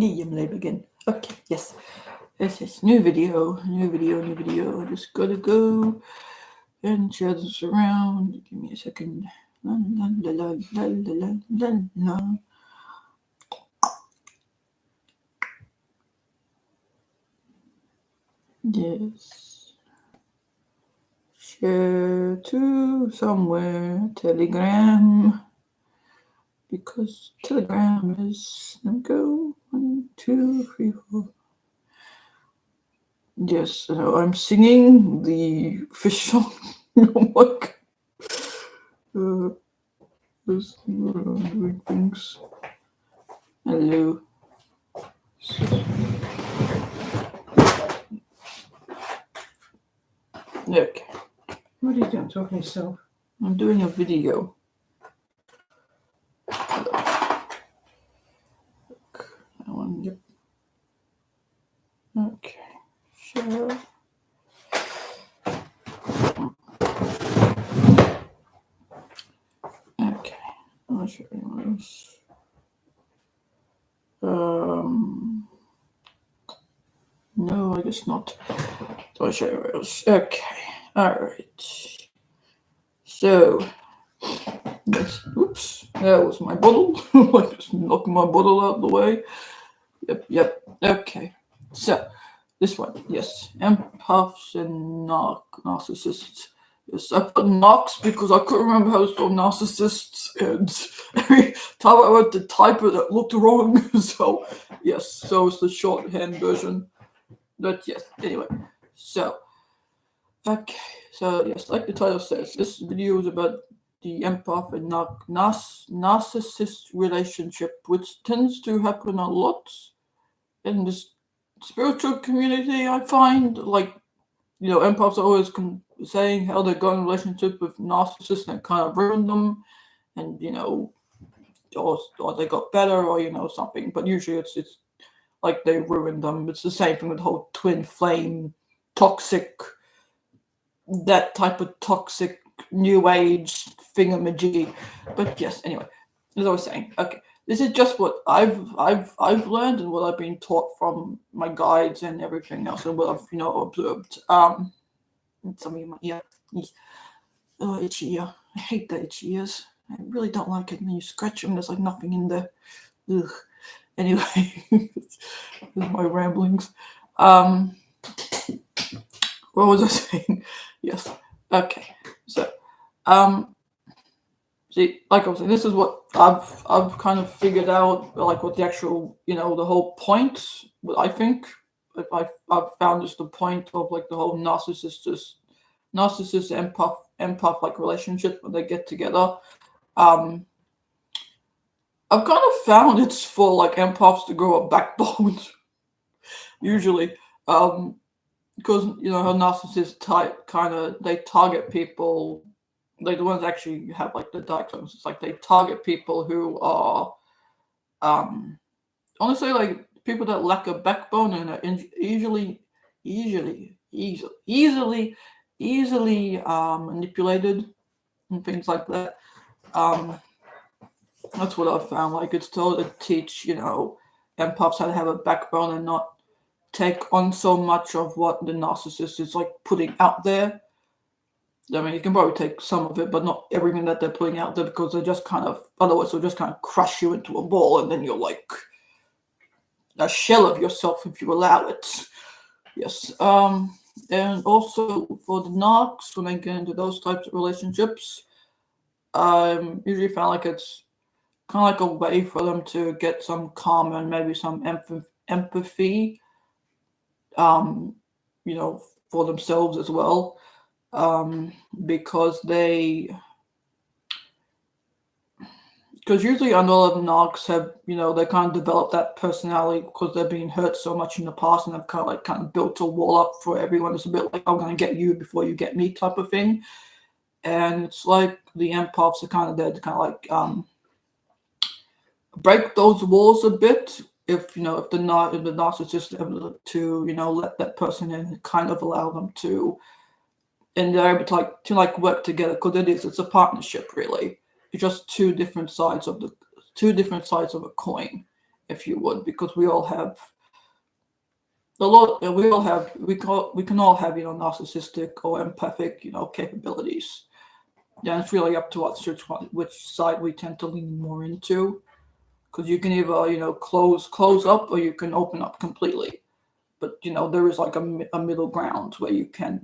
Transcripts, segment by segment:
I'm live again. Okay, yes. This is new video. Just gotta go and share this around. Give me a second. La, la, la, la, la, la, la, la. Yes. Share to somewhere. Telegram. Because Telegram is. Let me go. 1, 2, 3, 4. Yes, I'm singing the fish song. Oh my god. Just doing things. Hello. Okay. What are you doing? Talking to yourself? I'm doing a video. Yep. Okay. Share. Okay. I'll show you this. No, I guess not. I'll show you else. Okay. Alright. So yes. Oops. That was my bottle. I just knocked my bottle out of the way. Yep. Okay. So this one, yes. Empaths and narcissists. Yes, I put narcs because I couldn't remember how to spell narcissists, and every time I went to type it, it looked wrong. So, yes, so it's the shorthand version. But yes, anyway. So, okay. So, yes, like the title says, this video is about the empath and narcissist relationship, which tends to happen a lot in this spiritual community, I find. Like, empaths are always saying how they got in a relationship with narcissists and it kind of ruined them, and or they got better, or something. But usually it's like they ruined them. It's the same thing with the whole twin flame, toxic, that type of toxic new age thingamajiggy. But yes, anyway, as I was saying, okay. This is just what I've learned and what I've been taught from my guides and everything else, and what I've observed. Some of you might, yeah, oh, itchy ear. I hate the itchy ears. I really don't like it when you scratch them. There's like nothing in there. Ugh. Anyway, this is my ramblings. What was I saying? Yes. Okay. So, see, like I was saying, this is what I've kind of figured out, like what the actual, the whole point. What I think, I've found is the point of like the whole narcissist empath like relationship when they get together. Um, I've kind of found it's for like empaths to grow a backbone, usually. Because how narcissist type kind of they target people, like the ones that actually have like the diagnosis, like they target people who are honestly like people that lack a backbone and are easily manipulated and things like that. That's what I've found. Like it's told to teach empaths how to have a backbone and not take on so much of what the narcissist is like putting out there. I mean, you can probably take some of it, but not everything that they're putting out there, because they just otherwise they'll just kind of crush you into a ball, and then you're like a shell of yourself if you allow it. Yes. And also for the narcs, when they get into those types of relationships, usually found like it's kind of like a way for them to get some calm and maybe some empathy, um, for themselves as well, because usually I know a lot of narcs have, they kind of develop that personality because they've been hurt so much in the past, and they've kind of built a wall up for everyone. It's a bit like, I'm going to get you before you get me type of thing. And it's like the empaths are kind of there to kind of like break those walls a bit. If the narcissist is able to let that person in and kind of allow them to, and they're able to work together, because it's a partnership really. It's just two different sides of a coin, if you would, because we all have a lot. We can all have narcissistic or empathic capabilities. Yeah, it's really up to us which side we tend to lean more into, because you can either close up, or you can open up completely. But there is like a middle ground where you can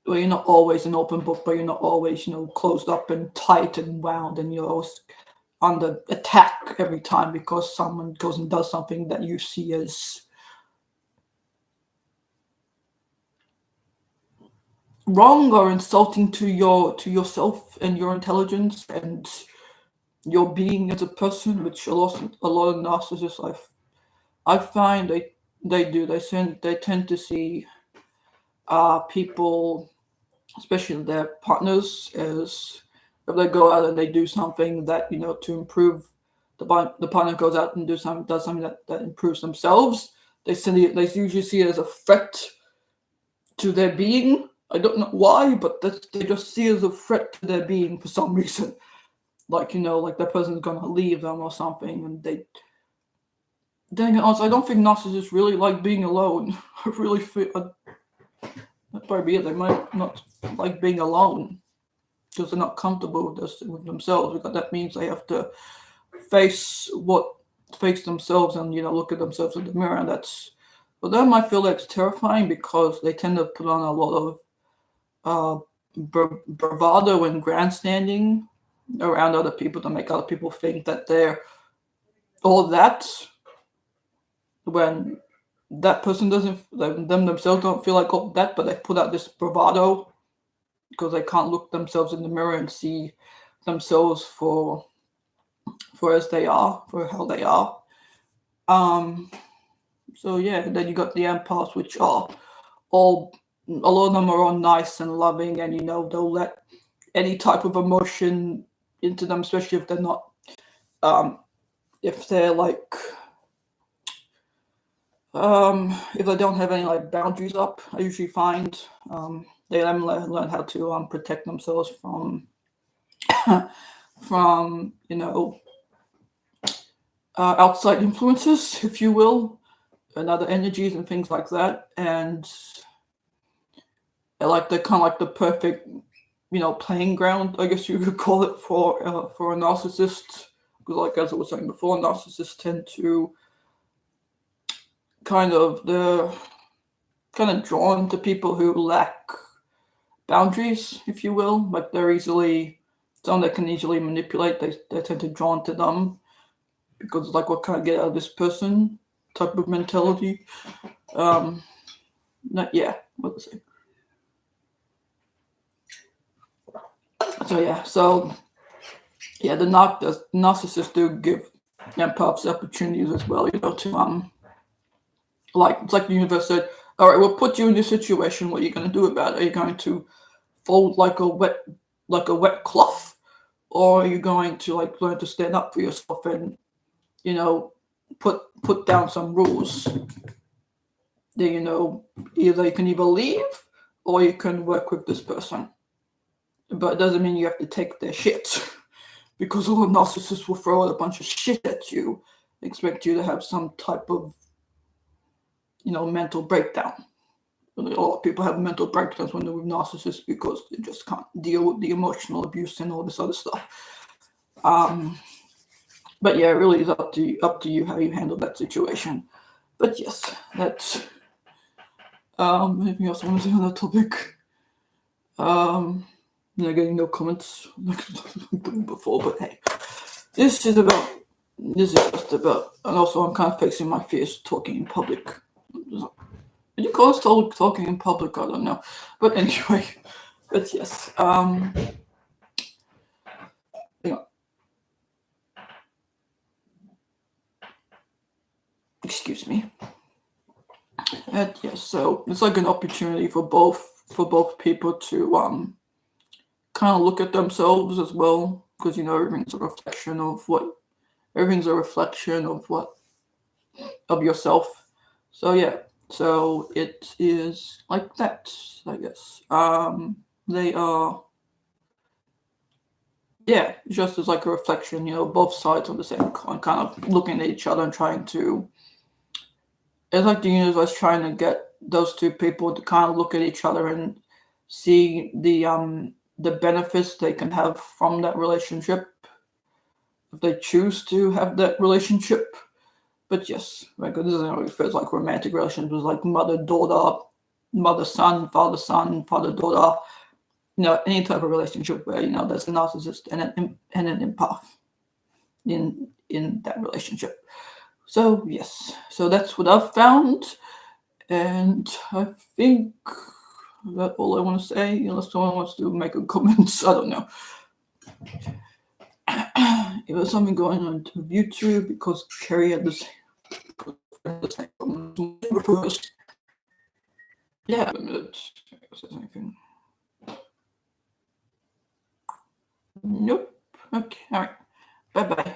where you're not always an open book, but you're not always closed up and tight and wound, and you're always under attack every time because someone goes and does something that you see as wrong or insulting to yourself and your intelligence and your being as a person, which a lot of narcissists I find they do. They tend to see people, especially their partners, as if they go out and they do something that to improve, the partner goes out and does something that improves themselves. They usually see it as a threat to their being. I don't know why, but they just see it as a threat to their being for some reason. Like that person's gonna leave them or something, and they. Dang it, honestly, I don't think narcissists really like being alone. I really feel that might be it. They might not like being alone because they're not comfortable with themselves. Because that means they have to face themselves and look at themselves in the mirror. And that's for them. I feel like it's terrifying because they tend to put on a lot of bravado and grandstanding around other people to make other people think that they're all that, when that person doesn't, them themselves don't feel like all that, but they put out this bravado because they can't look themselves in the mirror and see themselves for as they are, for how they are. So yeah, then you got the empaths, which are all, a lot of them are all nice and loving, and they'll let any type of emotion into them, especially if they're not, if they're like, if they don't have any like boundaries up. I usually find they haven't learn how to protect themselves from from outside influences, if you will, and other energies and things like that. And they're kind of like the perfect playing ground, I guess you could call it, for a narcissist. Because like as I was saying before, narcissists tend to they're kind of drawn to people who lack boundaries, if you will. Like they're easily, someone that can easily manipulate. They tend to drawn to them because like, what can I get out of this person type of mentality. What was it? The narcissists do give empaths opportunities as well, to like, it's like the universe said, all right, we'll put you in this situation. What are you going to do about it? Are you going to fold like a wet cloth, or are you going to like learn to stand up for yourself and put down some rules? Either you can leave or you can work with this person, but it doesn't mean you have to take their shit. Because all narcissists will throw out a bunch of shit at you, expect you to have some type of mental breakdown. A lot of people have mental breakdowns when they're with narcissists because they just can't deal with the emotional abuse and all this other stuff. But yeah, it really is up to you how you handle that situation. But yes, that's anything else I want to say on that topic? Getting no comments like before, but hey, this is just about, and also I'm kind of facing my fears talking in public. Did you call us talking in public? I don't know. But anyway, but yes. Excuse me. And yes, so it's like an opportunity for both people to kind of look at themselves as well, because everything's a reflection of yourself. So yeah. So it is like that, I guess. They are yeah, just as like a reflection, both sides of the same coin, kind of looking at each other and trying to. It's like the universe trying to get those two people to kind of look at each other and see the benefits they can have from that relationship if they choose to have that relationship. But yes, like this is how it feels like romantic relationships, like mother-daughter, mother-son, father-son, father-daughter. Any type of relationship where there's a narcissist and an empath in that relationship. So yes, so that's what I've found, and I think that's all I want to say. Unless someone wants to make a comment, I don't know. It was something going on to YouTube because Carrie had this. First. Yeah, a minute. Anything. Nope. Okay. All right. Bye bye.